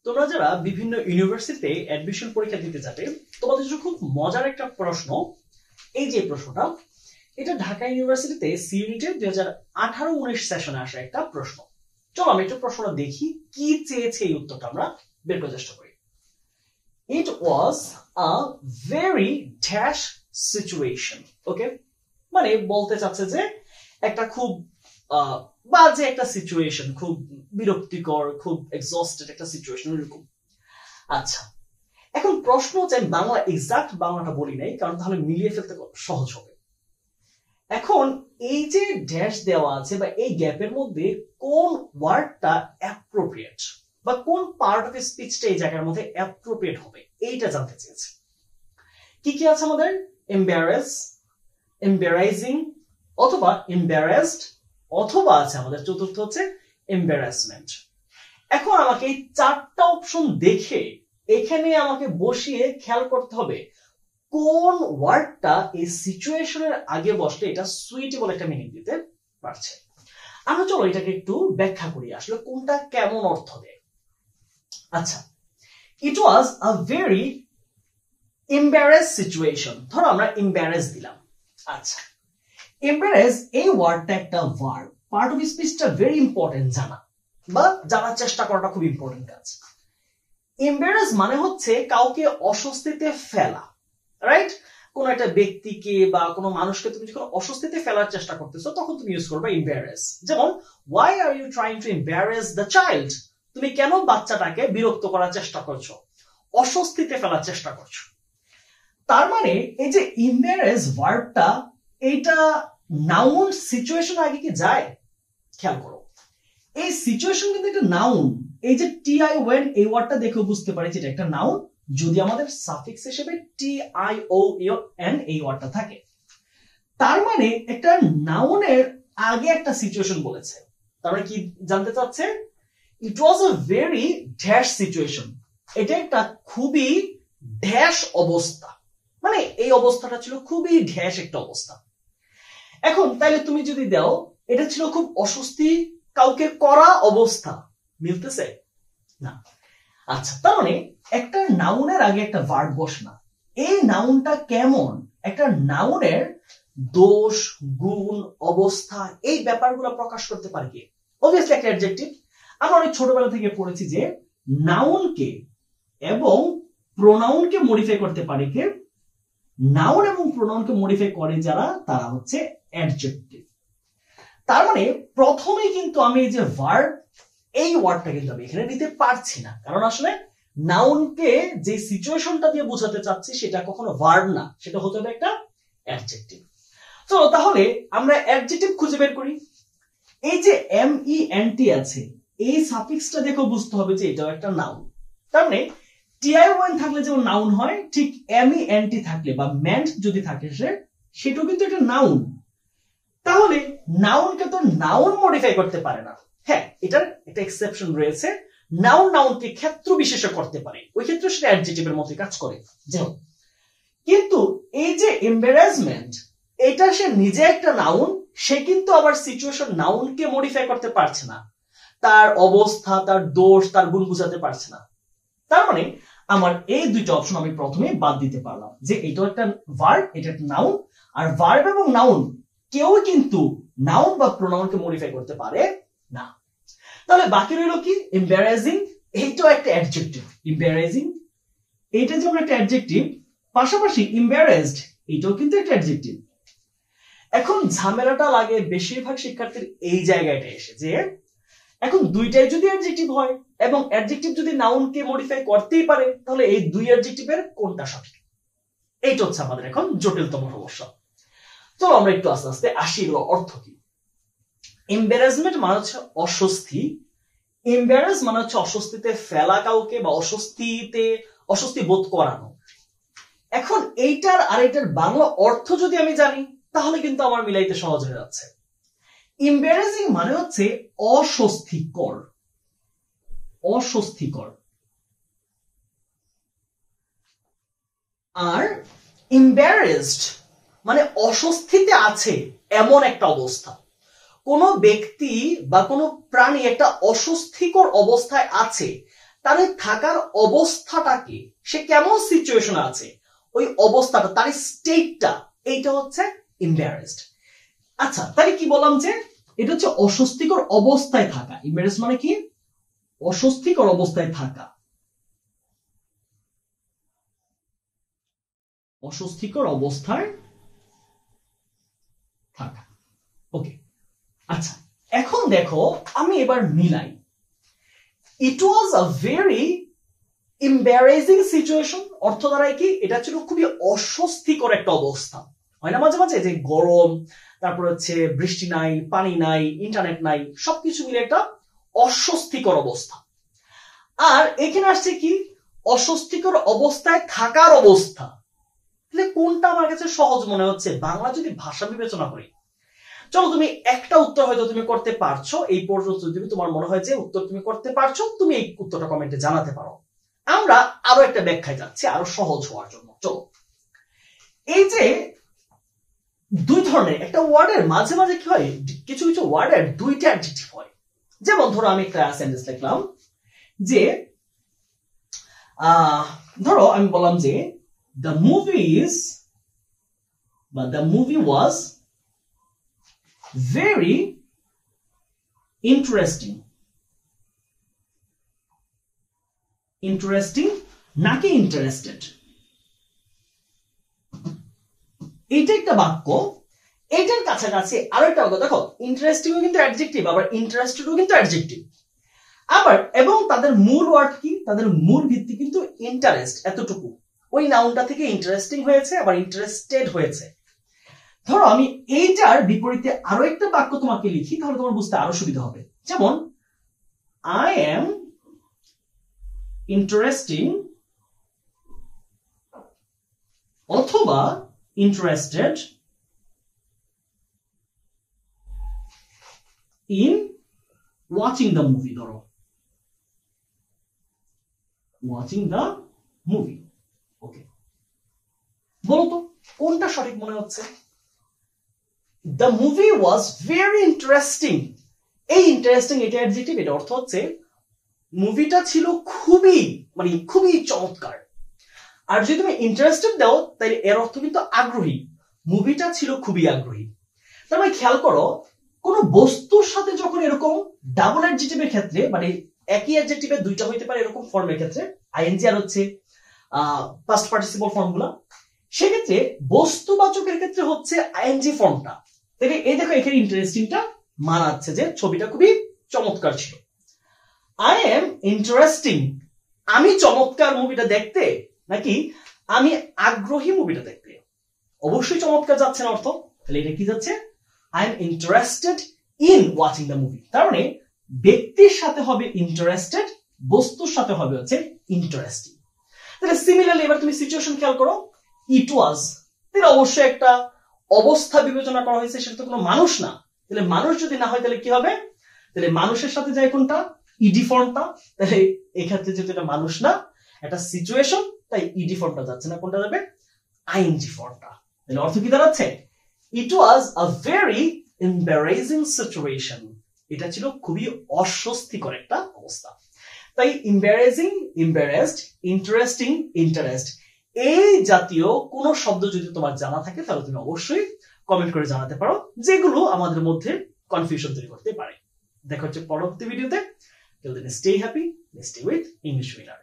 তোমরা যারা বিভিন্ন ইউনিভার্সিটিতে অ্যাডমিশন পরীক্ষা দিতে যাবে তোমাদের জন্য খুব মজার একটা প্রশ্ন। এই যে প্রশ্নটা, এটা ঢাকা ইউনিভার্সিটিতে সি ইউনিটের 2018-19 সেশনে আসা একটা প্রশ্ন। চলো আমি একটু প্রশ্নটা দেখি কি চেয়েছে, এই উত্তরটা আমরা বের করার চেষ্টা করি। It was a very dash situation. ওকে, মানে বলতে চাচ্ছে যে একটা খুব বাজে একটা সিচুয়েশন, খুব বিরক্তিকর, খুব এক্সস্টেড একটা সিচুয়েশন এরকম। আচ্ছা, এখন প্রশ্ন হচ্ছে, আমি বাংলা এক্সাক্ট বাংলাটা বলি নাই কারণ তাহলে মিলিয়ে ফেলতে সহজ হবে। এখন এই যে ড্যাশ দেওয়া আছে বা এই গ্যাপের মধ্যে কোন ওয়ার্ডটা অ্যাপ্রোপ্রিয়েট বা কোন পার্ট অফ স্পিচটা এই জায়গার মধ্যে অ্যাপ্রোপ্রিয়েট হবে এইটা জানতে চেয়েছে। কি কি আছে আমাদের? এম্বারাস, এম্বারাইজিং অথবা এম্বারাসড, অথবা আছে আমাদের চতুর্থ হচ্ছে এম্বারাসমেন্ট। এখন আমাকে এই চারটা অপশন দেখে এখানে আমাকে বসিয়ে খেয়াল করতে হবে কোন ওয়ার্ডটা এই সিচুয়েশনের আগে বসলে এটা সুইটেবল একটা মিনিং দিতে পারছে। আমরা চলো এটাকে একটু ব্যাখ্যা করি আসলে কোনটা কেমন অর্থ দেয়। আচ্ছা, it was a very embarrass situation. ধরো আমরা এম্বারাস দিলাম। আচ্ছা, এম্বারাস এই ওয়ার্ডটা একটা ভার্ব, পার্ট অফ স্পিচটা ভেরি ইম্পর্টেন্ট জানা বা জানার চেষ্টা করাটা খুব ইম্পর্টেন্ট কাজ। এম্বারাস মানে হচ্ছে কাউকে অস্বস্তিতে ফেলা, রাইট? কোন একটা ব্যক্তিকে বা কোনো মানুষকে তুমি যখন অস্বস্তিতে ফেলার চেষ্টা করতেছো তখন তুমি ইউজ করবে এম্বারাস। যেমন, why are you trying to embarrass the child? তুমি কেন বাচ্চাটাকে বিরক্ত করার চেষ্টা করছো, অস্বস্তিতে ফেলার চেষ্টা করছো। তার মানে এই যে এম্বারাস ভার্বটা, এটা নাউন সিচুয়েশন আগে কি যায়? খেয়াল করো, এই সিচুয়েশন কিন্তু একটা নাউন। এই যে টি-আই ওয়েন, এই ওয়ার্ডটা দেখে বুঝতে পারি যে এটা একটা নাউন যদি আমাদের সাফিক্স হিসেবে টি-আই-ও-এন এই ওয়ার্ডটা থাকে। তার মানে একটা নাউনের আগে একটা সিচুয়েশন বলেছে। তার মানে কি জানতে চাচ্ছে? ইট was a very dash situation. এটা একটা খুবই ড্যাশ অবস্থা, মানে এই অবস্থাটা ছিল খুবই ড্যাশ একটা অবস্থা। এখন তাইলে তুমি যদি দাও এটা ছিল খুব অস্বস্তি কাউকে করা অবস্থা, মিলতেছে না? আচ্ছা, তার মানে একটা নাউনের আগে একটা ভার্ব বসে না। এই নাউনটা কেমন, একটা নাউনের দোষ, গুণ, অবস্থা, এই ব্যাপারগুলো প্রকাশ করতে পারে কি? অবভিয়াসলি একটা অ্যাডজেক্টিভ। আমরা অনেক ছোটবেলা থেকে পড়েছি যে নাউনকে এবং প্রোনাউনকে মডিফাই করতে পারে কে? নাউন এবং প্রোনাউনকে মডিফাই করে যারা, তারা হচ্ছে অ্যাডজেক্টিভ। তার মানে প্রথমে কিন্তু আমি এই যে ভার্ব, এই ওয়ার্ডটা কিন্তু আমি এখানে নিতে পারছি না, কারণ আসলে নাউনকে যে সিচুয়েশনটা দিয়ে বোঝাতে চাচ্ছি সেটা কখনো ভার্ব না, সেটা হতে হবে একটা অ্যাডজেক্টিভ। চলো তাহলে আমরা অ্যাডজেক্টিভ খুঁজে বের করি। এই যে MENT আছে, এই সাফিক্সটা দেখো বুঝতে হবে যে এটাও একটা নাউন। তার মানে টি-আই-ওয়েন থাকলে যেমন নাউন হয়, ঠিক MENT থাকলে বা মেন্ট যদি থাকে সেটাও কিন্তু একটা নাউন। তাহলে নাউনকে তো নাউন মডিফাই করতে পারে না। হ্যাঁ, এটার একটা এক্সেপশন রয়েছে, নাউন নাউনকে ক্ষেত্র বিশেষে করতে পারে, ওই ক্ষেত্রে সেটা অ্যাডজেক্টিভের মতোই কাজ করে। যেমন, কিন্তু এই যে এম্বারাসমেন্ট, এটা সে নিজে একটা নাউন, সে কিন্তু আবার সিচুয়েশন নাউনকে মডিফাই করতে পারছে না, তার অবস্থা, তার দোষ, তার গুণ বুঝাতে পারছে না। তার মানে আমার এই দুইটা অপশন আমি প্রথমে বাদ দিতে পারলাম যে এটা একটা ভার্ব, এটা একটা নাউন, আর ভার্ব এবং নাউন কেউ কিন্তু নাউন বা প্রোনাউনকে মডিফাই করতে পারে না। তাহলে বাকি রইল কি? এম্বারাসিং, এইটাও একটা অ্যাডজেক্টিভ। এম্বারাসিং এইটা যেমন একটা অ্যাডজেক্টিভ, পাশাপাশি এম্বারাসড এটাও কিন্তু একটা অ্যাডজেক্টিভ। এখন ঝামেলাটা লাগে বেশিরভাগ শিক্ষার্থীর এই জায়গাটা এসে যে এখন দুইটাই যদি অ্যাডজেক্টিভ হয় এবং অ্যাডজেক্টিভ যদি নাউনকে মডিফাই করতেই পারে, তাহলে এই দুই অ্যাডজেক্টিভের কোনটা সঠিক? এইটা হচ্ছে আমাদের এখন জটিলতম সমস্যা। চলো আমরা একটু আস্তে আস্তে আসি এগুলো অর্থ কি। এম্বারাসমেন্ট মানে হচ্ছে অস্বস্তি, এম্বারাস মানে হচ্ছে অস্বস্তিতে ফেলা কাউকে বা অস্বস্তি বোধ করানো। এখন এইটার আর এইটার বাংলা অর্থ যদি আমি জানি তাহলে কিন্তু আমার মিলাইতে সহজ হয়ে যাচ্ছে। এম্বারাসিং মানে হচ্ছে অস্বস্তিকর, অস্বস্তিকর। আর এম্বারাসড মানে অস্বস্তিতে আছে এমন একটা অবস্থা। কোন ব্যক্তি বা কোন প্রাণী একটা অস্বস্তিকর অবস্থায় আছে, তার ওই থাকার অবস্থাটাকে, সে কেমন সিচুয়েশনে আছে, ওই অবস্থাটা, তার স্টেটটা, এইটা হচ্ছে এম্বারেসড। আচ্ছা, তাহলে কি বললাম যে এটা হচ্ছে অস্বস্তিকর অবস্থায় থাকা। এম্বারেসড মানে কি? অস্বস্তিকর অবস্থায় থাকা, অস্বস্তিকর অবস্থায় থাকা। ওকে, আচ্ছা এখন দেখো আমি এবার মিলাই। ইট was a very embarrassing situation অর্থ দ্বারাই কি, এটা ছিল খুবই অস্বস্তিকর একটা অবস্থা। হয় না মাঝে মাঝে যে গরম, তারপর হচ্ছে বৃষ্টি নাই, পানি নাই, ইন্টারনেট নাই, সবকিছু মিলে একটা অস্বস্তিকর অবস্থা। আর এখানে আসছে কি, অস্বস্তিকর অবস্থায় থাকার অবস্থা। তাহলে কোনটা আমার কাছে সহজ মনে হচ্ছে বাংলা যদি ভাষা বিবেচনা করি? চলো তুমি একটা উত্তর হয়তো তুমি করতে পারছো, এই পর্যন্ত যদি তোমার মনে হয় যে উত্তর তুমি করতে পারছো, তুমি এই উত্তরটা কমেন্টে জানাতে পারো। আমরা আরো একটা ব্যাখ্যায় যাচ্ছি আরো সহজ হওয়ার জন্য। চলো, এই যে দুই ধরনের একটা ওয়ার্ডের মাঝে মাঝে কি হয়, কিছু কিছু ওয়ার্ডের দুইটা অ্যাডজেক্টিভ হয়। যেমন ধরো আমি একটা সেন্টেন্স লিখলাম যে ধরো আমি বললাম যে the movie was very interesting নাকি ইন্টারেস্টেড? এইটা একটা বাক্য। এইটার কাছাকাছি আরো একটা বাক্য দেখো, ইন্টারেস্টিং কিন্তু অ্যাডজেক্টিভ, আবার ইন্টারেস্টেডও কিন্তু অ্যাডজেক্টিভ। আবার এবং তাদের মূল ওয়ার্ড কি, তাদের মূল ভিত্তি কিন্তু ইন্টারেস্ট, এতটুকু। ওই নাউনটা থেকে ইন্টারেস্টিং হয়েছে, আবার ইন্টারেস্টেড হয়েছে। ধরো আমি এইটার বিপরীতে আরো একটা বাক্য তোমাকে লিখি, তাহলে তোমার বুঝতে আরো সুবিধা হবে। যেমন I am interesting অথবা interested in watching the movie। ধরো watching the movie। ওকে, বলো তো কোনটা সঠিক মনে হচ্ছে? The movie was very interesting। এই ইন্টারেস্টিং এটা অ্যাডজেক্টিভ, এটা অর্থ হচ্ছে মুভিটা ছিল খুবই চমৎকার। আর যদি তুমি ইন্টারেস্টেড দাও তাহলে এর অর্থ কিন্তু আগ্রহী, মুভিটা ছিল খুবই আগ্রহী। তার মানে খেয়াল করো, কোন বস্তুর সাথে যখন এরকম ডাবল অ্যাডজেক্টিভের ক্ষেত্রে, মানে একই অ্যাডজেক্টিভে দুইটা হইতে পারে এরকম ফর্মের ক্ষেত্রে, আইএনজি আর হচ্ছে পাস্ট পার্টিসিপল ফর্মগুলা, সেক্ষেত্রে বস্তুবাচকের ক্ষেত্রে হচ্ছে আইএনজি ফর্মটা। তাহলে এই দেখো এখানে ইন্টারেস্টিংটা মানাচ্ছে যে ছবিটা খুবই চমৎকার ছিল। আই এম ইন্টারেস্টিং, আমি চমৎকার মুভিটা দেখতে, নাকি আমি আগ্রহী মুভিটা দেখতে? অবশ্যই চমৎকার যাচ্ছে না অর্থ, তাহলে এটা কি যাচ্ছে? I am interested in watching the movie. তার মানে ব্যক্তির সাথে হবে ইন্টারেস্টেড, বস্তুর সাথে হবে হচ্ছে ইন্টারেস্টিং। তাহলে সিমিলারলি এবার তুমি সিচুয়েশন খেয়াল করো, ইট ওয়াজ, তাহলে অবশ্যই একটা অবস্থা বিবেচনা করা হয়েছে, সেটা তো কোনো মানুষ না। তাহলে মানুষ যদি না হয় তাহলে কি হবে? তাহলে মানুষের সাথে যায় কোনটা? ইডি ফর্মটা। তাহলে এক্ষেত্রে যেহেতু এটা মানুষ না, একটা সিচুয়েশন, তাই ইডি ফর্মটা যাচ্ছে না, কোনটা যাবে? আইএনজি ফর্মটা। তাহলে অর্থ কি দাঁড়াচ্ছে? ইট was a very embarrassing situation. এটা ছিল খুবই অস্বস্তিকর একটা অবস্থা। তাই এম্বারেসিং, এম্বারেসড, ইন্টারেস্টিং, ইন্টারেস্ট, এই জাতীয় কোন শব্দ যদি তোমার জানা থাকে তাহলে তুমি অবশ্যই কমেন্ট করে জানাতে পারো, যেগুলো আমাদের মধ্যে কনফিউশন তৈরি করতে পারে। দেখা হচ্ছে পরবর্তী ভিডিওতে। Till then, stay happy, stay with English Winner.